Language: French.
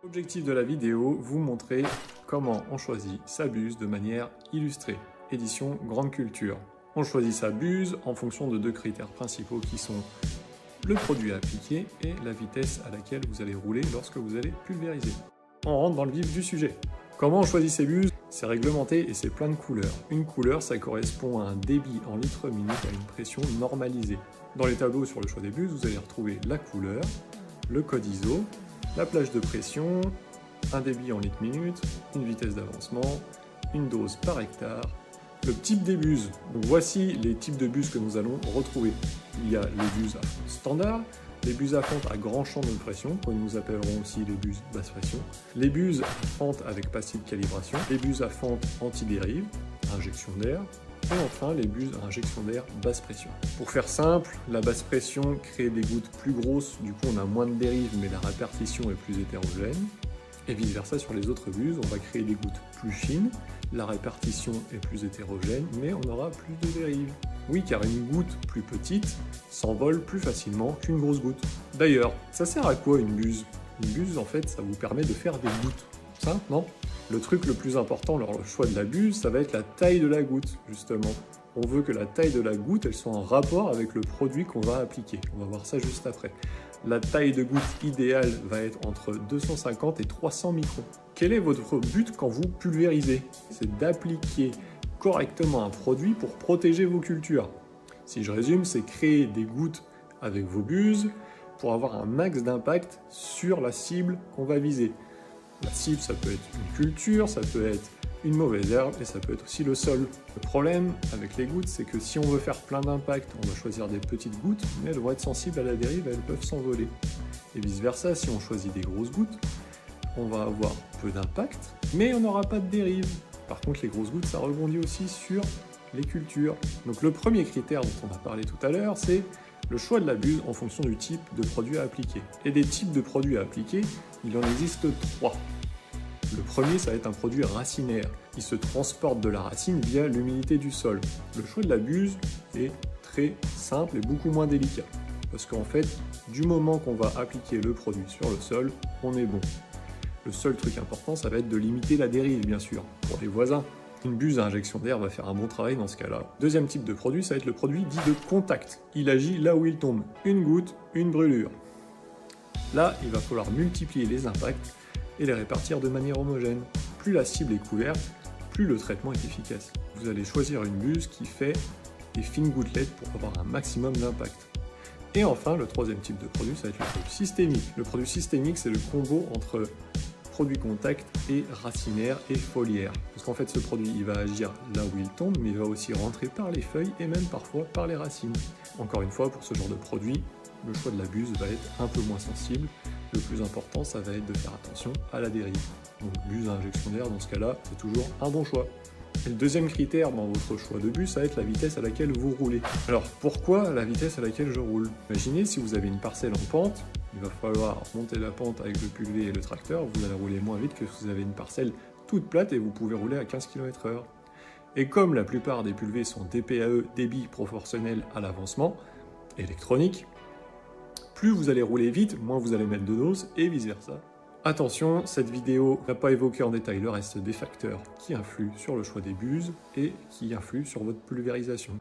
L'objectif de la vidéo, vous montrer comment on choisit sa buse de manière illustrée. Édition Grande Culture. On choisit sa buse en fonction de deux critères principaux qui sont le produit à appliquer et la vitesse à laquelle vous allez rouler lorsque vous allez pulvériser. On rentre dans le vif du sujet. Comment on choisit ses buses? C'est réglementé et c'est plein de couleurs. Une couleur, ça correspond à un débit en litres minutes à une pression normalisée. Dans les tableaux sur le choix des buses, vous allez retrouver la couleur, le code ISO, la plage de pression, un débit en litres minutes, une vitesse d'avancement, une dose par hectare, le type des buses. Donc voici les types de buses que nous allons retrouver. Il y a les buses à fente standard, les buses à fente à grand champ de pression, que nous appellerons aussi les buses basse pression, les buses à fente avec passif de calibration, les buses à fente anti-dérive, injection d'air, et enfin les buses à injection d'air basse pression. Pour faire simple, la basse pression crée des gouttes plus grosses, du coup on a moins de dérive mais la répartition est plus hétérogène. Et vice versa sur les autres buses, on va créer des gouttes plus fines, la répartition est plus hétérogène mais on aura plus de dérive. Oui, car une goutte plus petite s'envole plus facilement qu'une grosse goutte. D'ailleurs, ça sert à quoi une buse? Une buse, en fait, ça vous permet de faire des gouttes. Simple, non? Le truc le plus important lors du choix de la buse, ça va être la taille de la goutte, justement. On veut que la taille de la goutte, elle soit en rapport avec le produit qu'on va appliquer. On va voir ça juste après. La taille de goutte idéale va être entre 250 et 300 microns. Quel est votre but quand vous pulvérisez? C'est d'appliquer correctement un produit pour protéger vos cultures. Si je résume, c'est créer des gouttes avec vos buses pour avoir un max d'impact sur la cible qu'on va viser. La cible, ça peut être une culture, ça peut être une mauvaise herbe et ça peut être aussi le sol. Le problème avec les gouttes, c'est que si on veut faire plein d'impact, on va choisir des petites gouttes, mais elles vont être sensibles à la dérive et elles peuvent s'envoler. Et vice versa, si on choisit des grosses gouttes, on va avoir peu d'impact, mais on n'aura pas de dérive. Par contre, les grosses gouttes, ça rebondit aussi sur les cultures. Donc le premier critère dont on a parlé tout à l'heure, c'est le choix de la buse en fonction du type de produit à appliquer. Et des types de produits à appliquer, il en existe 3. Le premier, ça va être un produit racinaire. Il se transporte de la racine via l'humidité du sol. Le choix de la buse est très simple et beaucoup moins délicat. Parce qu'en fait, du moment qu'on va appliquer le produit sur le sol, on est bon. Le seul truc important, ça va être de limiter la dérive, bien sûr, pour les voisins. Une buse à injection d'air va faire un bon travail dans ce cas-là. Deuxième type de produit, ça va être le produit dit de contact. Il agit là où il tombe. Une goutte, une brûlure. Là, il va falloir multiplier les impacts et les répartir de manière homogène. Plus la cible est couverte, plus le traitement est efficace. Vous allez choisir une buse qui fait des fines gouttelettes pour avoir un maximum d'impact. Et enfin, le troisième type de produit, ça va être le produit systémique. Le produit systémique, c'est le combo entre produit contact et racinaire et foliaire. Parce qu'en fait, ce produit, il va agir là où il tombe, mais il va aussi rentrer par les feuilles et même parfois par les racines. Encore une fois, pour ce genre de produit, le choix de la buse va être un peu moins sensible. Le plus important, ça va être de faire attention à la dérive. Donc buse à injection d'air, dans ce cas-là, c'est toujours un bon choix. Et le deuxième critère dans votre choix de buse, ça va être la vitesse à laquelle vous roulez. Alors pourquoi la vitesse à laquelle je roule? Imaginez si vous avez une parcelle en pente, il va falloir monter la pente avec le pulvé et le tracteur, vous allez rouler moins vite que si vous avez une parcelle toute plate et vous pouvez rouler à 15 km/h. Et comme la plupart des pulvés sont DPAE, débit proportionnel à l'avancement électronique, plus vous allez rouler vite, moins vous allez mettre de dose et vice versa. Attention, cette vidéo n'a pas évoqué en détail le reste des facteurs qui influent sur le choix des buses et qui influent sur votre pulvérisation.